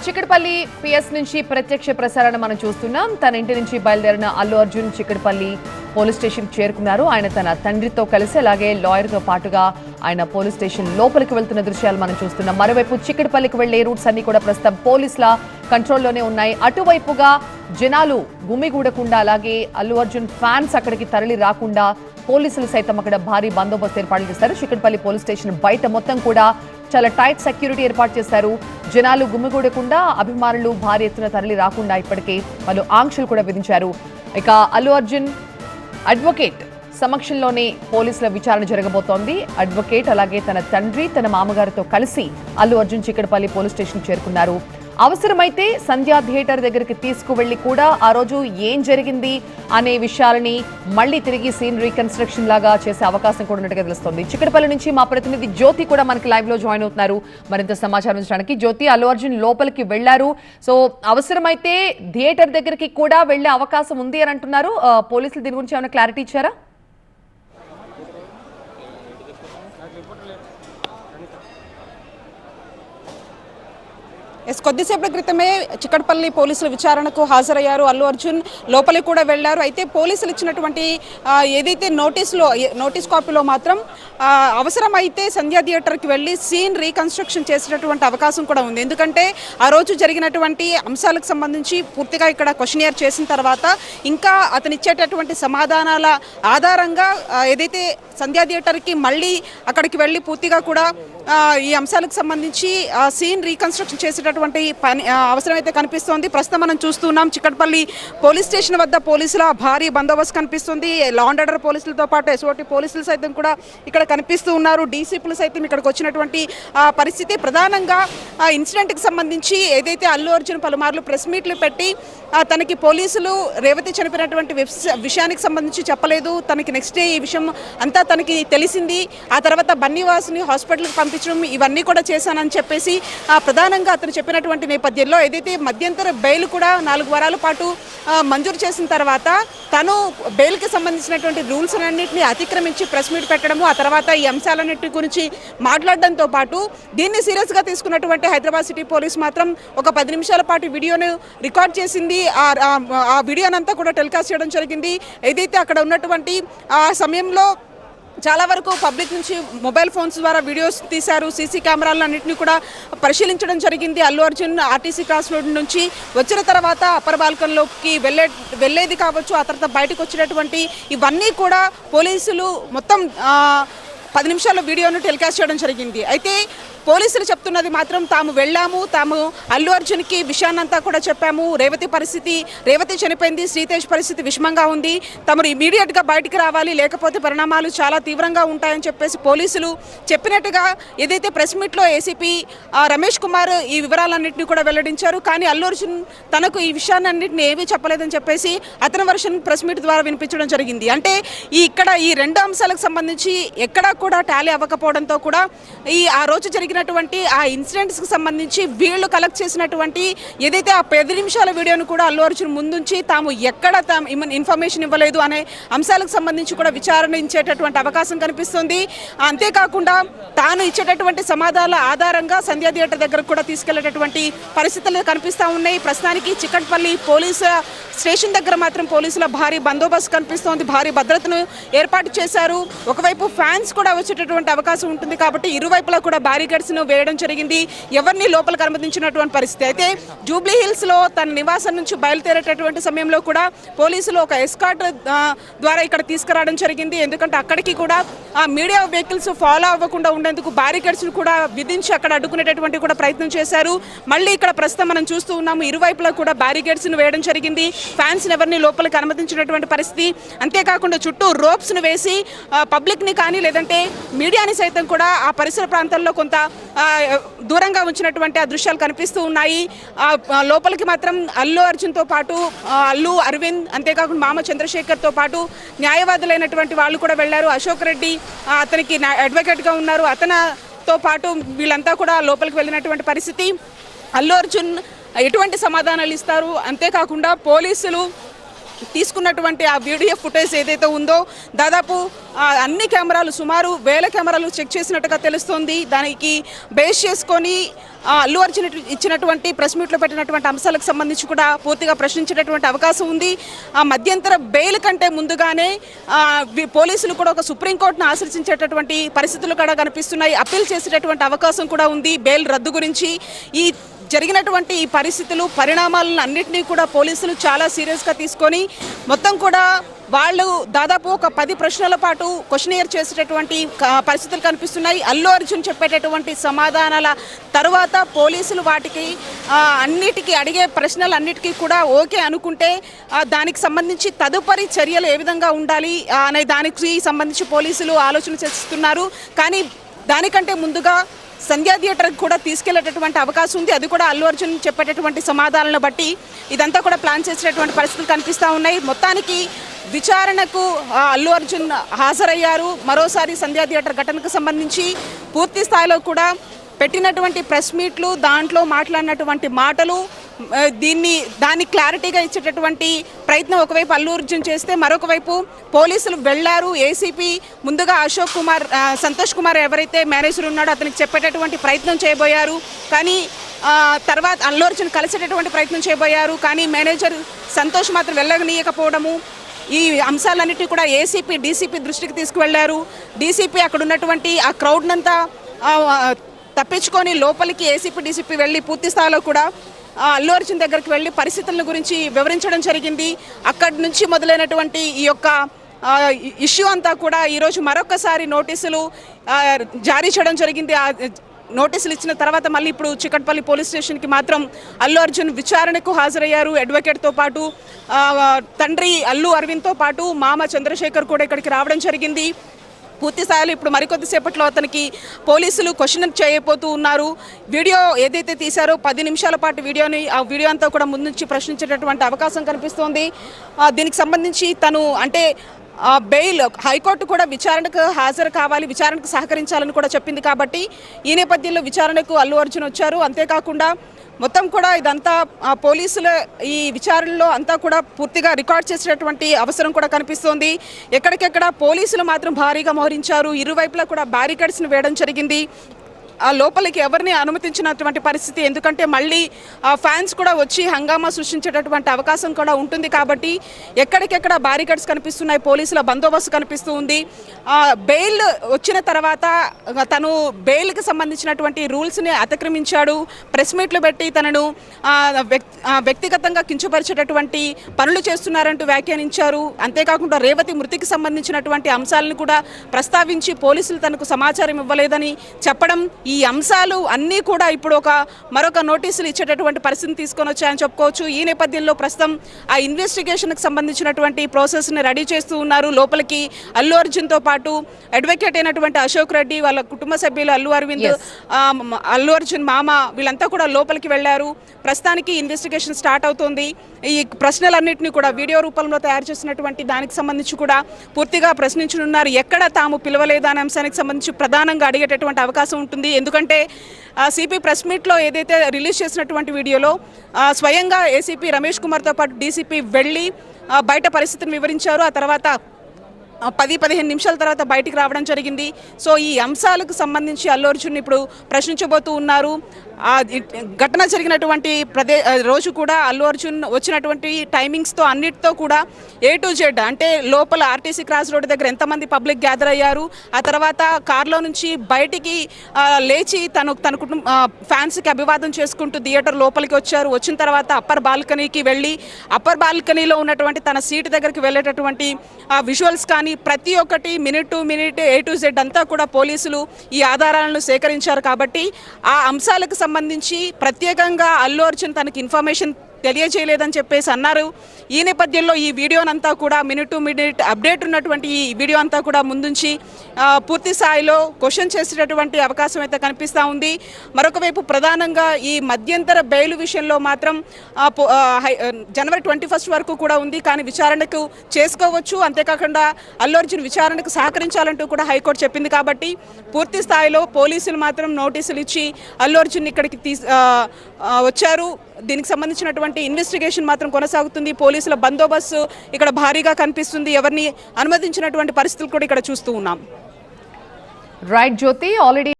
Chikkadpally PS నుంచి ప్రత్యక్ష ప్రసారణ మనం చూస్తున్నాం. తన ఇంటి నుంచి బయలుదేరిన అల్లు అర్జున్ చిక్కడపల్లి పోలీస్ స్టేషన్ చేరుకున్నారు. ఆయన తన తండ్రితో కలిసి అలాగే లాయర్తో పాటుగా ఆయన పోలీస్ స్టేషన్ లోపలికి వెళ్తున్న దృశ్యాలు మనం చూస్తున్నాం. మరోవైపు చిక్కడపల్లికి వెళ్లే రూట్స్ అన్ని కూడా ప్రస్తుతం పోలీసుల కంట్రోల్లోనే ఉన్నాయి. అటువైపుగా జనాలు గుమిగూడకుండా అలాగే అల్లు అర్జున్ ఫ్యాన్స్ అక్కడికి తరలి రాకుండా పోలీసులు సైతం అక్కడ భారీ బందోబస్తు ఏర్పాటు చేశారు. చిక్కడపల్లి పోలీస్ స్టేషన్ బయట మొత్తం కూడా చాలా టైట్ సెక్యూరిటీ ఏర్పాటు చేశారు. జనాలు గుమిగూడకుండా అభిమానులు భారీ ఎత్తున తరలి రాకుండా ఇప్పటికే వాళ్ళు ఆంక్షలు కూడా విధించారు. ఇక అల్లు అర్జున్ అడ్వకేట్ సమక్షంలోనే పోలీసుల విచారణ జరగబోతోంది. అడ్వకేట్ అలాగే తన తండ్రి తన మామగారితో కలిసి అల్లు అర్జున్ చిక్కడపల్లి పోలీస్ స్టేషన్ చేరుకున్నారు. అవసరమైతే సంధ్యా థియేటర్ దగ్గరికి తీసుకువెళ్లి కూడా ఆ రోజు ఏం జరిగింది అనే విషయాలని మళ్లీ తిరిగి సీన్ రీకన్స్ట్రక్షన్ లాగా చేసే అవకాశం కూడా ఉన్నట్టుగా తెలుస్తోంది. చిక్కడపల్లి నుంచి మా ప్రతినిధి జ్యోతి కూడా మనకి లైవ్ లో జాయిన్ అవుతున్నారు మరింత సమాచారం ఇచ్చడానికి. జ్యోతి, అల్లు అర్జున్ లోపలికి వెళ్లారు, సో అవసరమైతే థియేటర్ దగ్గరికి కూడా వెళ్లే అవకాశం ఉంది అని అంటున్నారు. పోలీసులు దీని గురించి ఏమైనా క్లారిటీ ఇచ్చారా? కొద్దిసేపటి క్రితమే చిక్కడపల్లి పోలీసుల విచారణకు హాజరయ్యారు అల్లు అర్జున్. లోపలికి కూడా వెళ్లారు. అయితే పోలీసులు ఇచ్చినటువంటి ఏదైతే నోటీస్ కాపీలో మాత్రం అవసరమైతే సంధ్యా థియేటర్కి వెళ్ళి సీన్ రీకన్స్ట్రక్షన్ చేసేటటువంటి అవకాశం కూడా ఉంది. ఎందుకంటే ఆ రోజు జరిగినటువంటి అంశాలకు సంబంధించి పూర్తిగా ఇక్కడ క్వశ్చనియర్ చేసిన తర్వాత ఇంకా అతను ఇచ్చేటటువంటి సమాధానాల ఆధారంగా ఏదైతే సంధ్యా థియేటర్కి మళ్ళీ అక్కడికి వెళ్ళి పూర్తిగా కూడా ఈ అంశాలకు సంబంధించి సీన్ రీకన్స్ట్రక్షన్ చేసేటటువంటి పని అవసరమైతే కనిపిస్తోంది. ప్రస్తుతం మనం చూస్తున్నాం చిక్కడపల్లి పోలీస్ స్టేషన్ వద్ద పోలీసుల భారీ బందోబస్తు కనిపిస్తుంది. లా అండ్ ఆర్డర్ పోలీసులతో పాటు ఎస్ఓటీ పోలీసులు సైతం కూడా ఇక్కడ కనిపిస్తూ ఉన్నారు. డీసీపీలు సైతం ఇక్కడికి వచ్చినటువంటి పరిస్థితి. ప్రధానంగా ఇన్సిడెంట్కి సంబంధించి ఏదైతే అల్లు అర్జున్ పలుమార్లు ప్రెస్ మీట్లు పెట్టి తనకి పోలీసులు రేవతి చనిపోయినటువంటి విషయానికి సంబంధించి చెప్పలేదు, తనకి నెక్స్ట్ డే ఈ విషయం అంతా తనకి తెలిసింది, ఆ తర్వాత బన్నీవాసుని హాస్పిటల్కి పంపించడం ఇవన్నీ కూడా చేశానని చెప్పేసి ప్రధానంగా అతను చెప్పినటువంటి నేపథ్యంలో ఏదైతే మధ్యంతర బెయిల్ కూడా 4 వారాల పాటు మంజూరు చేసిన తర్వాత తను బెయిల్కి సంబంధించినటువంటి రూల్స్ అన్నింటినీ అతిక్రమించి ప్రెస్ మీట్ పెట్టడము, ఆ తర్వాత ఈ అంశాలన్నింటి గురించి మాట్లాడడంతో పాటు దీన్ని సీరియస్గా తీసుకున్నటువంటి హైదరాబాద్ సిటీ పోలీస్ మాత్రం ఒక 10 నిమిషాల పాటు వీడియోను రికార్డ్ చేసింది. ఆ వీడియోనంతా కూడా టెలికాస్ట్ చేయడం జరిగింది. ఏదైతే అక్కడ ఉన్నటువంటి ఆ సమయంలో చాలా వరకు పబ్లిక్ నుంచి మొబైల్ ఫోన్స్ ద్వారా వీడియోస్ తీశారు. సీసీ కెమెరాలన్నింటినీ కూడా పరిశీలించడం జరిగింది. Allu Arjun RTC cross road నుంచి వచ్చిన తర్వాత అప్పర్ బాల్కన్లోకి వెళ్ళేది కావచ్చు, ఆ తర్వాత బయటకు వచ్చినటువంటి ఇవన్నీ కూడా పోలీసులు మొత్తం 10 నిమిషాల వీడియోను టెలికాస్ట్ చేయడం జరిగింది. అయితే పోలీసులు చెప్తున్నది మాత్రం తాము వెళ్ళాము, తాము అల్లు అర్జున్కి విషయాన్నంతా కూడా చెప్పాము, రేవతి చనిపోయింది, శ్రీతేజ్ పరిస్థితి విషమంగా ఉంది, తమరు ఇమీడియట్గా బయటికి రావాలి లేకపోతే పరిణామాలు చాలా తీవ్రంగా ఉంటాయని చెప్పేసి పోలీసులు చెప్పినట్టుగా ఏదైతే ప్రెస్ మీట్లో ఏసీపీ రమేష్ కుమార్ ఈ వివరాలన్నింటినీ కూడా వెల్లడించారు. కానీ అల్లు అర్జున్ తనకు ఈ విషయాన్నింటినీ ఏమీ చెప్పలేదని చెప్పేసి అతని వర్షన్ ప్రెస్ మీట్ ద్వారా వినిపించడం జరిగింది. అంటే ఇక్కడ ఈ 2 అంశాలకు సంబంధించి ఎక్కడా కూడా టాలీ అవ్వకపోవడంతో కూడా ఆ రోజు జరిగినటువంటి ఆ ఇన్సిడెంట్స్కి సంబంధించి వీళ్ళు కలెక్ట్ చేసినటువంటి ఏదైతే ఆ 10 నిమిషాల వీడియోను కూడా అల్లు అర్జున్ ముందుంచి తాము ఎక్కడ ఇన్ఫర్మేషన్ ఇవ్వలేదు అనే అంశాలకు సంబంధించి కూడా విచారణ ఇచ్చేటటువంటి అవకాశం కనిపిస్తుంది. అంతేకాకుండా తాను ఇచ్చేటటువంటి సమాధానాల ఆధారంగా సంధ్యా థియేటర్ దగ్గరకు కూడా తీసుకెళ్లేటటువంటి పరిస్థితులు కనిపిస్తూ ఉన్నాయి. ప్రస్తుతానికి చిక్కడపల్లి పోలీసు స్టేషన్ దగ్గర మాత్రం పోలీసుల భారీ బందోబస్తు కనిపిస్తోంది. భారీ భద్రతను ఏర్పాటు చేశారు. ఒకవైపు ఫ్యాన్స్ కూడా వచ్చేటటువంటి అవకాశం ఉంటుంది కాబట్టి ఇరువైపులా కూడా బ్యారికేడ్స్ను వేయడం జరిగింది. ఎవరిని లోపలికి అనుమతించినటువంటి పరిస్థితి. అయితే జూబ్లీ హిల్స్లో తన నివాసం నుంచి బయలుదేరేటటువంటి సమయంలో కూడా పోలీసులు ఒక ఎస్కార్ట్ ద్వారా ఇక్కడ తీసుకురావడం జరిగింది. ఎందుకంటే అక్కడికి కూడా మీడియా వెహికల్స్ ఫాలో అవ్వకుండా ఉండేందుకు బ్యారికేడ్స్ను కూడా విధించి అక్కడ అడ్డుకునేటటువంటి కూడా ప్రయత్నం చేశారు. మళ్ళీ ఇక్కడ ప్రస్తుతం మనం చూస్తూ ఉన్నాము ఇరువైపులా కూడా బ్యారికేడ్స్ను వేయడం జరిగింది. ఫ్యాన్స్ ఎవరిని లోపలికి అనుమతించినటువంటి పరిస్థితి. అంతేకాకుండా చుట్టూ రోప్స్ను వేసి పబ్లిక్ని కానీ లేదంటే మీడియాని సైతం కూడా ఆ పరిసర ప్రాంతాల్లో కొంత దూరంగా ఉంచినటువంటి ఆ దృశ్యాలు కనిపిస్తూ ఉన్నాయి. లోపలికి మాత్రం అల్లు అర్జున్తో పాటు అల్లు అరవింద్, అంతేకాకుండా మామ చంద్రశేఖర్తో పాటు న్యాయవాదులైనటువంటి వాళ్ళు కూడా వెళ్లారు. అశోక్ రెడ్డి అతనికి అడ్వకేట్గా ఉన్నారు, అతనితో పాటు వీళ్ళంతా కూడా లోపలికి వెళ్ళినటువంటి పరిస్థితి. అల్లు అర్జున్ ఎటువంటి సమాధానాలు ఇస్తారు, అంతేకాకుండా పోలీసులు తీసుకున్నటువంటి ఆ వీడియో ఫుటేజ్ ఏదైతే ఉందో దాదాపు అన్ని కెమెరాలు సుమారు 1000 కెమెరాలు చెక్ చేసినట్టుగా తెలుస్తోంది. దానికి బేస్ చేసుకొని అల్లు అర్జున్ ఇచ్చినటువంటి ప్రెస్ మీట్లో పెట్టినటువంటి అంశాలకు సంబంధించి కూడా పూర్తిగా ప్రశ్నించేటటువంటి అవకాశం ఉంది. ఆ మధ్యంతర బెయిల్ కంటే ముందుగానే పోలీసులు కూడా ఒక సుప్రీంకోర్టును ఆశ్రయించేటటువంటి పరిస్థితులు కూడా కనిపిస్తున్నాయి. అప్పీల్ చేసేటటువంటి అవకాశం కూడా ఉంది బెయిల్ రద్దు గురించి. ఈ జరిగినటువంటి ఈ పరిస్థితులు పరిణామాలను అన్నింటినీ కూడా పోలీసులు చాలా సీరియస్గా తీసుకొని మొత్తం కూడా వాళ్ళు దాదాపు ఒక 10 ప్రశ్నల పాటు క్వశ్చనియర్ చేసేటటువంటి పరిస్థితులు కనిపిస్తున్నాయి. అల్లు అర్జున్ చెప్పేటటువంటి సమాధానాల తర్వాత పోలీసులు వాటికి అన్నిటికీ అడిగే ప్రశ్నలు అన్నిటికీ కూడా ఓకే అనుకుంటే దానికి సంబంధించి తదుపరి చర్యలు ఏ విధంగా ఉండాలి అనే దానికి సంబంధించి పోలీసులు ఆలోచన చేస్తున్నారు. కానీ దానికంటే ముందుగా సంధ్యా థియేటర్కి కూడా తీసుకెళ్లేటటువంటి అవకాశం ఉంది. అది కూడా అల్లు అర్జున్ చెప్పేటటువంటి సమాధానాలను బట్టి ఇదంతా కూడా ప్లాన్ చేసేటటువంటి పరిస్థితులు కనిపిస్తూ ఉన్నాయి. మొత్తానికి విచారణకు అల్లు అర్జున్ హాజరయ్యారు. మరోసారి సంధ్యా థియేటర్ ఘటనకు సంబంధించి పూర్తి స్థాయిలో కూడా పెట్టినటువంటి ప్రెస్ మీట్లు, దాంట్లో మాట్లాడినటువంటి మాటలు దాన్ని క్లారిటీగా ఇచ్చేటటువంటి ప్రయత్నం ఒకవైపు అల్లు అర్జున్ చేస్తే మరొక వైపు పోలీసులు వెళ్లారు. ఏసీపీ ముందుగా సంతోష్ కుమార్ ఎవరైతే మేనేజర్ ఉన్నాడో అతనికి చెప్పేటటువంటి ప్రయత్నం చేయబోయారు. కానీ తర్వాత అల్లు అర్జున్ కలిసేటటువంటి ప్రయత్నం చేయబోయారు. కానీ మేనేజర్ సంతోష్ మాత్రం వెళ్ళనీయకపోవడము, ఈ అంశాలన్నిటి కూడా ఏసీపీ డీసీపీ దృష్టికి తీసుకువెళ్లారు. డీసీపీ అక్కడ ఉన్నటువంటి ఆ క్రౌడ్నంతా తప్పించుకొని లోపలికి ఏసీపీ డీసీపీ వెళ్ళి పూర్తి స్థాయిలో కూడా అల్లు అర్జున్ దగ్గరికి వెళ్ళి పరిస్థితుల గురించి వివరించడం జరిగింది. అక్కడి నుంచి మొదలైనటువంటి ఈ యొక్క ఇష్యూ అంతా కూడా ఈరోజు మరొకసారి నోటీసులు జారీ చేయడం జరిగింది. నోటీసులు ఇచ్చిన తర్వాత మళ్ళీ ఇప్పుడు చికట్పల్లి పోలీస్ స్టేషన్కి మాత్రం అల్లు అర్జున్ విచారణకు హాజరయ్యారు. అడ్వకేట్తో పాటు తండ్రి అల్లు అరవింద్తో పాటు మామ చంద్రశేఖర్ కూడా ఇక్కడికి రావడం జరిగింది. పూర్తి స్థాయిలో ఇప్పుడు మరికొద్దిసేపట్లో అతనికి పోలీసులు క్వశ్చన్ చేయబోతూ ఉన్నారు. వీడియో ఏదైతే తీశారో 10 నిమిషాల పాటు ఆ వీడియో అంతా కూడా ముందు నుంచి ప్రశ్నించేటటువంటి అవకాశం కనిపిస్తోంది. దీనికి సంబంధించి తను అంటే బెయిల్ హైకోర్టు కూడా విచారణకు హాజరు కావాలి, విచారణకు సహకరించాలని కూడా చెప్పింది. కాబట్టి ఈ నేపథ్యంలో విచారణకు అల్లు అర్జున్ వచ్చారు. అంతేకాకుండా మొత్తం కూడా ఇదంతా పోలీసుల ఈ విచారణలో అంతా కూడా పూర్తిగా రికార్డ్ చేసేటటువంటి అవసరం కూడా కనిపిస్తోంది. ఎక్కడికెక్కడ పోలీసులు మాత్రం భారీగా మోహరించారు. ఇరువైపులా కూడా బ్యారికేడ్స్ను వేయడం జరిగింది. ఆ లోపలికి ఎవరిని అనుమతించినటువంటి పరిస్థితి, ఎందుకంటే మళ్ళీ ఫ్యాన్స్ కూడా వచ్చి హంగామా సృష్టించేటటువంటి అవకాశం కూడా ఉంటుంది. కాబట్టి ఎక్కడికెక్కడ బ్యారికేడ్స్ కనిపిస్తున్నాయి, పోలీసుల బందోబస్తు కనిపిస్తూ ఉంది. బెయిల్ వచ్చిన తర్వాత తను బెయిల్కి సంబంధించినటువంటి రూల్స్ని అతిక్రమించాడు, ప్రెస్ మీట్లు పెట్టి తనను వ్యక్తిగతంగా కించపరిచేటటువంటి పనులు చేస్తున్నారంటూ వ్యాఖ్యానించారు. అంతేకాకుండా రేవతి మృతికి సంబంధించినటువంటి అంశాలను కూడా ప్రస్తావించి పోలీసులు తనకు సమాచారం ఇవ్వలేదని చెప్పడం, ఈ అంశాలు అన్నీ కూడా ఇప్పుడు మరొక నోటీసులు ఇచ్చేటటువంటి పరిస్థితిని తీసుకొని వచ్చాయని చెప్పుకోవచ్చు. ఈ నేపథ్యంలో ప్రస్తుతం ఆ ఇన్వెస్టిగేషన్కి సంబంధించినటువంటి ప్రాసెస్ని రెడీ చేస్తూ ఉన్నారు. లోపలికి అల్లు అర్జున్తో పాటు అడ్వకేట్ అయినటువంటి అశోక్ రెడ్డి, వాళ్ళ కుటుంబ సభ్యులు అల్లు అరవింద్, అల్లు అర్జున్ మామ వీళ్ళంతా కూడా లోపలికి వెళ్లారు. ప్రస్తుతానికి ఇన్వెస్టిగేషన్ స్టార్ట్ అవుతోంది. ఈ ప్రశ్నలన్నింటినీ కూడా వీడియో రూపంలో తయారు చేసినటువంటి దానికి సంబంధించి కూడా పూర్తిగా ప్రశ్నించనున్నారు. ఎక్కడ తాము పిలవలేదా అనే అంశానికి సంబంధించి ప్రధానంగా అడిగేటటువంటి అవకాశం ఉంటుంది. ఎందుకంటే సిపి ప్రెస్ మీట్లో ఏదైతే రిలీజ్ చేసినటువంటి వీడియోలో స్వయంగా ఏసీపీ రమేష్ కుమార్తో పాటు డీసీపీ వెళ్ళి బయట పరిస్థితిని వివరించారు. ఆ తర్వాత 10-15 నిమిషాల తర్వాత బయటికి రావడం జరిగింది. సో ఈ అంశాలకు సంబంధించి అల్లు అర్జున్ ఇప్పుడు ప్రశ్నించబోతూ ఉన్నారు. ఘటన జరిగినటువంటి రోజు కూడా అల్లు అర్జున్ వచ్చినటువంటి టైమింగ్స్తో అన్నిటితో కూడా A to Z అంటే లోపల ఆర్టీసీ క్రాస్ రోడ్ దగ్గర ఎంతమంది పబ్లిక్ గ్యాదర్ అయ్యారు, ఆ తర్వాత కార్లో నుంచి బయటికి లేచి తన కుటుంబ ఫ్యాన్స్కి అభివాదం చేసుకుంటూ థియేటర్ లోపలికి వచ్చారు. వచ్చిన తర్వాత అప్పర్ బాల్కనీకి వెళ్ళి అప్పర్ బాల్కనీలో ఉన్నటువంటి తన సీటు దగ్గరికి వెళ్ళేటటువంటి విజువల్స్ కానీ ప్రతి ఒక్కటి minute to minute A to Z అంతా కూడా పోలీసులు ఈ ఆధారాలను సేకరించారు. కాబట్టి ఆ అంశాలకు సంబంధించి ప్రత్యేకంగా అల్లు అర్జున్ తనకి ఇన్ఫర్మేషన్ తెలియజేయలేదని చెప్పేసి అన్నారు. ఈ నేపథ్యంలో ఈ వీడియోనంతా కూడా మినిట్ టు మినిట్ అప్డేట్ ఉన్నటువంటి ఈ వీడియో అంతా కూడా ముందుంచి పూర్తి స్థాయిలో క్వశ్చన్ చేసేటటువంటి అవకాశం అయితే కనిపిస్తూ ఉంది. మరొక వైపు ప్రధానంగా ఈ మధ్యంతర బెయిల్ విషయంలో మాత్రం జనవరి 21 వరకు కూడా ఉంది, కానీ విచారణకు చేసుకోవచ్చు. అంతేకాకుండా అల్లు అర్జున్ విచారణకు సహకరించాలంటూ కూడా హైకోర్టు చెప్పింది. కాబట్టి పూర్తి స్థాయిలో పోలీసులు మాత్రం నోటీసులు ఇచ్చి అల్లు అర్జున్ ఇక్కడికి వచ్చారు. దీనికి సంబంధించినటువంటి ఇన్వెస్టిగేషన్ మాత్రం కొనసాగుతుంది. పోలీసుల బందోబస్తు ఇక్కడ భారీగా కనిపిస్తుంది. ఎవరిని అనుమతించినటువంటి పరిస్థితులు కూడా ఇక్కడ చూస్తూ ఉన్నాం. రైట్ జ్యోతి, ఆల్రెడీ